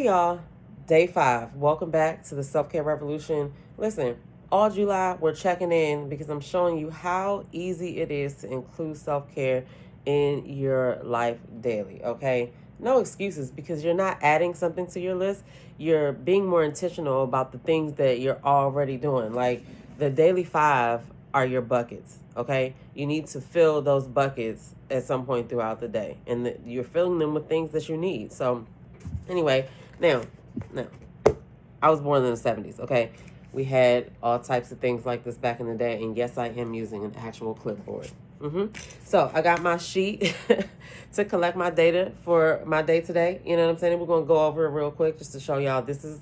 Hey y'all, day 5. Welcome back to the Self Care Revolution. Listen, all July we're checking in because I'm showing you how easy it is to include self care in your life daily, okay? No excuses because you're not adding something to your list. You're being more intentional about the things that you're already doing. Like the daily 5 are your buckets, okay? You need to fill those buckets at some point throughout the day, and you're filling them with things that you need. So, anyway, now, now, I was born in the 70s, okay? We had all types of things like this back in the day, and yes, I am using an actual clipboard. So I got my sheet to collect my data for my day today. You know what I'm saying? We're going to go over it real quick just to show y'all this is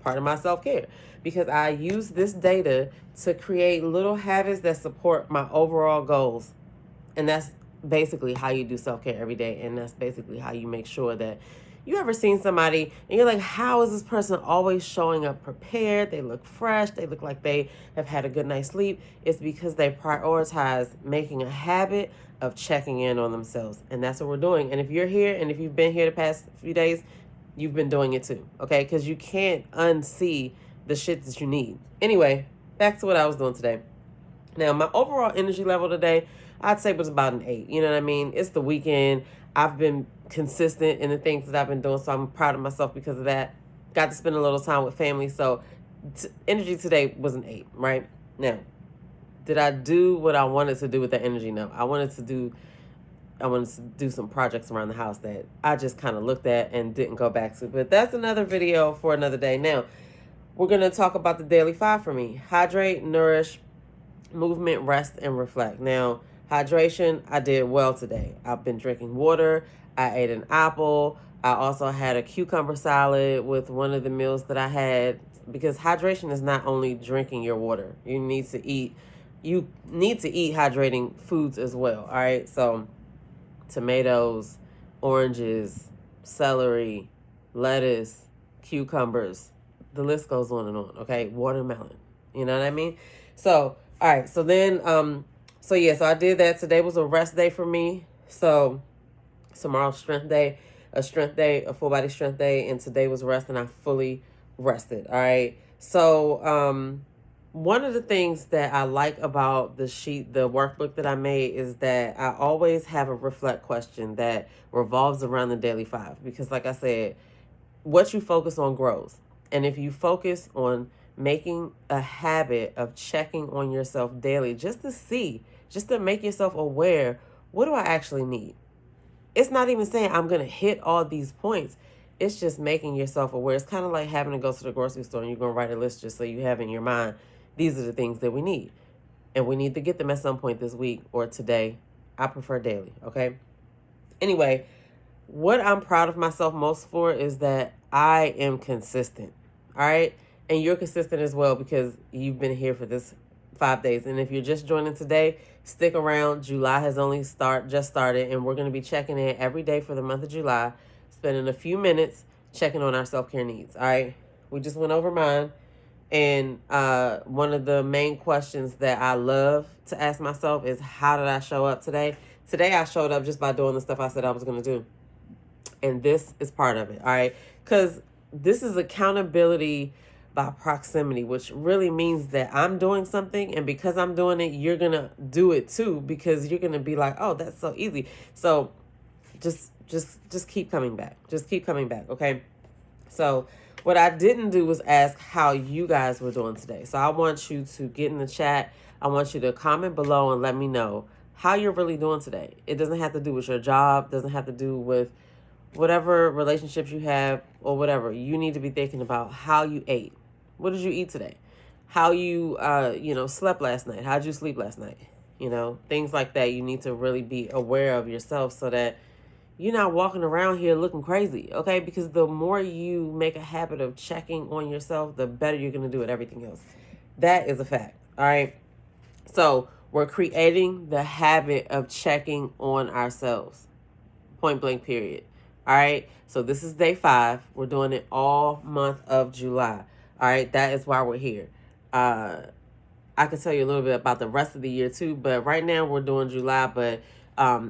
part of my self-care because I use this data to create little habits that support my overall goals. And that's basically how you do self-care every day, and that's basically how you make sure that you ever seen somebody and you're like, how is this person always showing up prepared? They look fresh, they look like they have had a good night's sleep. It's because they prioritize making a habit of checking in on themselves, and that's what we're doing. And if you're here and if you've been here the past few days, you've been doing it too, okay? Because you can't unsee the shit that you need. Anyway, back to what I was doing today. Now, my overall energy level today, I'd say was about an 8. You know what I mean? It's the weekend. I've been consistent in the things that I've been doing, so I'm proud of myself because of that. Got to spend a little time with family, so energy today was an 8, right? Now, did I do what I wanted to do with that energy? No. I wanted to do some projects around the house that I just kind of looked at and didn't go back to. But that's another video for another day. Now, we're going to talk about the daily 5 for me. Hydrate, nourish, movement, rest, and reflect. Now, hydration, I did well today. I've been drinking water. I ate an apple. I also had a cucumber salad with one of the meals that I had because hydration is not only drinking your water. You need to eat hydrating foods as well, all right? So, tomatoes, oranges, celery, lettuce, cucumbers. The list goes on and on, okay? Watermelon. You know what I mean? So, all right. So I did that. Today was a rest day for me. So, tomorrow's strength day, a full body strength day, and today was rest, and I fully rested. All right. So, one of the things that I like about the workbook that I made is that I always have a reflect question that revolves around the daily 5 because, like I said, what you focus on grows. And if you focus on making a habit of checking on yourself daily, just to make yourself aware, what do I actually need? It's not even saying I'm going to hit all these points. It's just making yourself aware. It's kind of like having to go to the grocery store and you're going to write a list just so you have in your mind, these are the things that we need. And we need to get them at some point this week or today. I prefer daily, okay? Anyway, what I'm proud of myself most for is that I am consistent. All right. And you're consistent as well because you've been here for this 5 days. And if you're just joining today, stick around. July has only just started, and we're going to be checking in every day for the month of July, spending a few minutes checking on our self care needs. All right. We just went over mine. And one of the main questions that I love to ask myself is, how did I show up today? Today, I showed up just by doing the stuff I said I was going to do. And this is part of it, all right? Because this is accountability by proximity, which really means that I'm doing something, and because I'm doing it, you're gonna do it too, because you're gonna be like, oh, that's so easy. So just keep coming back. Just keep coming back, okay? So what I didn't do was ask how you guys were doing today. So I want you to get in the chat. I want you to comment below and let me know how you're really doing today. It doesn't have to do with your job, doesn't have to do with whatever relationships you have or whatever. You need to be thinking about how you ate. What did you eat today? How you slept last night? How'd you sleep last night? Things like that. You need to really be aware of yourself so that you're not walking around here looking crazy, okay? Because the more you make a habit of checking on yourself, the better you're going to do at everything else. That is a fact, all right? So we're creating the habit of checking on ourselves. Point blank, period. All right. So this is day 5. We're doing it all month of July. All right. That is why we're here. I can tell you a little bit about the rest of the year too, but right now we're doing July. But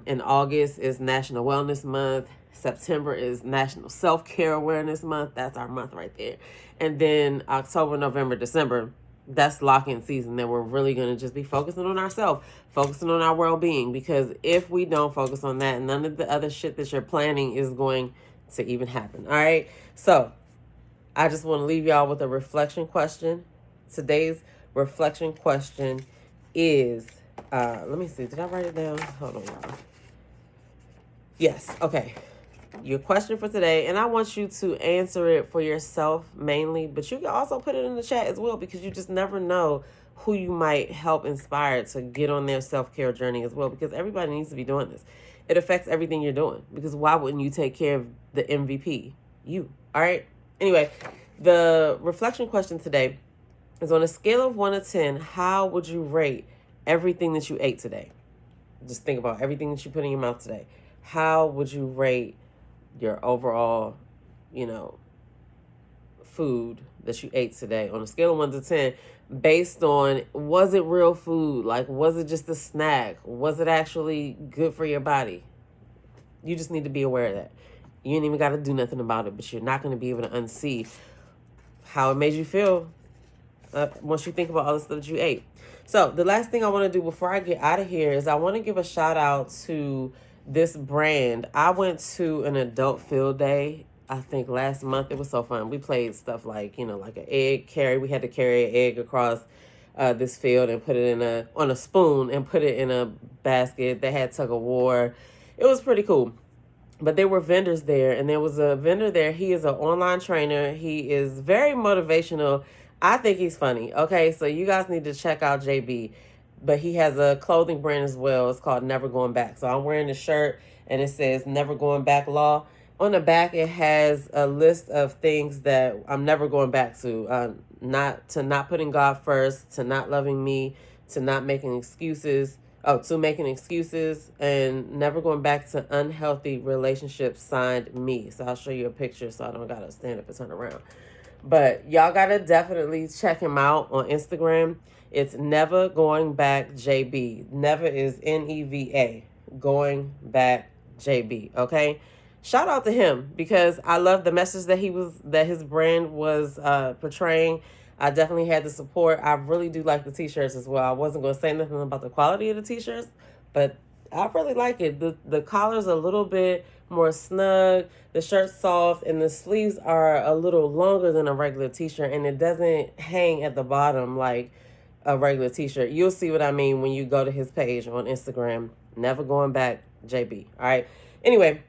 in August is National Wellness Month. September is National Self-Care Awareness Month. That's our month right there. And then October, November, December, that's lock-in season that we're really going to just be focusing on ourselves, focusing on our well-being. Because if we don't focus on that, none of the other shit that you're planning is going to even happen. All right. So I just want to leave y'all with a reflection question. Today's reflection question is, let me see. Did I write it down? Hold on, y'all. Yes. Okay. Your question for today, and I want you to answer it for yourself mainly, but you can also put it in the chat as well, because you just never know who you might help inspire to get on their self-care journey as well, because everybody needs to be doing this. It affects everything you're doing, because why wouldn't you take care of the MVP? You. All right? Anyway, the reflection question today is, on a scale of 1 to 10, how would you rate everything that you ate today? Just think about everything that you put in your mouth today. How would you rate your overall, food that you ate today on a scale of 1 to 10, based on, was it real food? Like, was it just a snack? Was it actually good for your body? You just need to be aware of that. You ain't even got to do nothing about it, but you're not going to be able to unsee how it made you feel once you think about all the stuff that you ate. So the last thing I want to do before I get out of here is I want to give a shout out to this brand. I went to an adult field day, I think last month. It was so fun. We played stuff like, like an egg carry. We had to carry an egg across this field and put it on a spoon and put it in a basket. They had tug of war. It was pretty cool. But there were vendors there, and there was a vendor there. He is an online trainer. He is very motivational. I think he's funny. Okay, so you guys need to check out JB. But he has a clothing brand as well. It's called Never Going Back. So I'm wearing the shirt, and it says Never Going Back Law. On the back, it has a list of things that I'm never going back to. Not putting God first, to not loving me, to not making excuses. To making excuses, and never going back to unhealthy relationships, signed me. So I'll show you a picture so I don't got to stand up and turn around. But y'all got to definitely check him out on Instagram. It's Never Going Back JB. Never is NEVA. Going Back JB. Okay? Shout out to him, because I love the message that his brand was portraying. I definitely had the support. I really do like the t-shirts as well. I wasn't going to say nothing about the quality of the t-shirts, but I really like it. The collar's a little bit more snug. The shirt's soft, and the sleeves are a little longer than a regular t-shirt, and it doesn't hang at the bottom like a regular t-shirt. You'll see what I mean when you go to his page on Instagram. Never Going Back JB. All right. Anyway,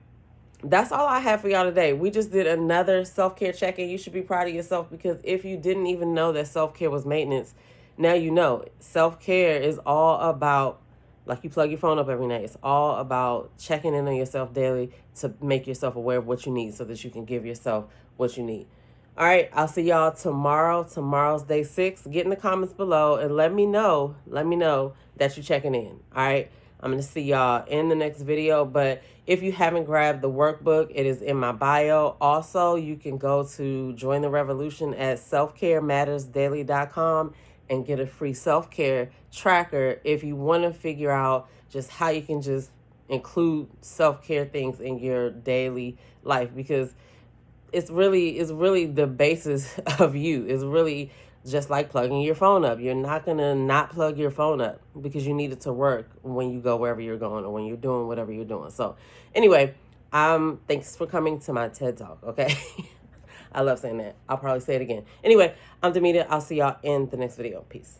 that's all I have for y'all today. We just did another self-care check-in. You should be proud of yourself, because if you didn't even know that self-care was maintenance, now you know. Self-care is all about, like you plug your phone up every night, it's all about checking in on yourself daily to make yourself aware of what you need so that you can give yourself what you need. All right, I'll see y'all tomorrow. Tomorrow's day 6. Get in the comments below and let me know that you're checking in. All right, I'm going to see y'all in the next video. But if you haven't grabbed the workbook, it is in my bio. Also, you can go to Join the Revolution at selfcaremattersdaily.com and get a free self-care tracker if you want to figure out just how you can just include self-care things in your daily life, because it's really the basis of you. It's really just like plugging your phone up. You're not going to not plug your phone up, because you need it to work when you go wherever you're going or when you're doing whatever you're doing. So anyway, thanks for coming to my TED Talk, okay? I love saying that. I'll probably say it again. Anyway, I'm Demetra. I'll see y'all in the next video. Peace.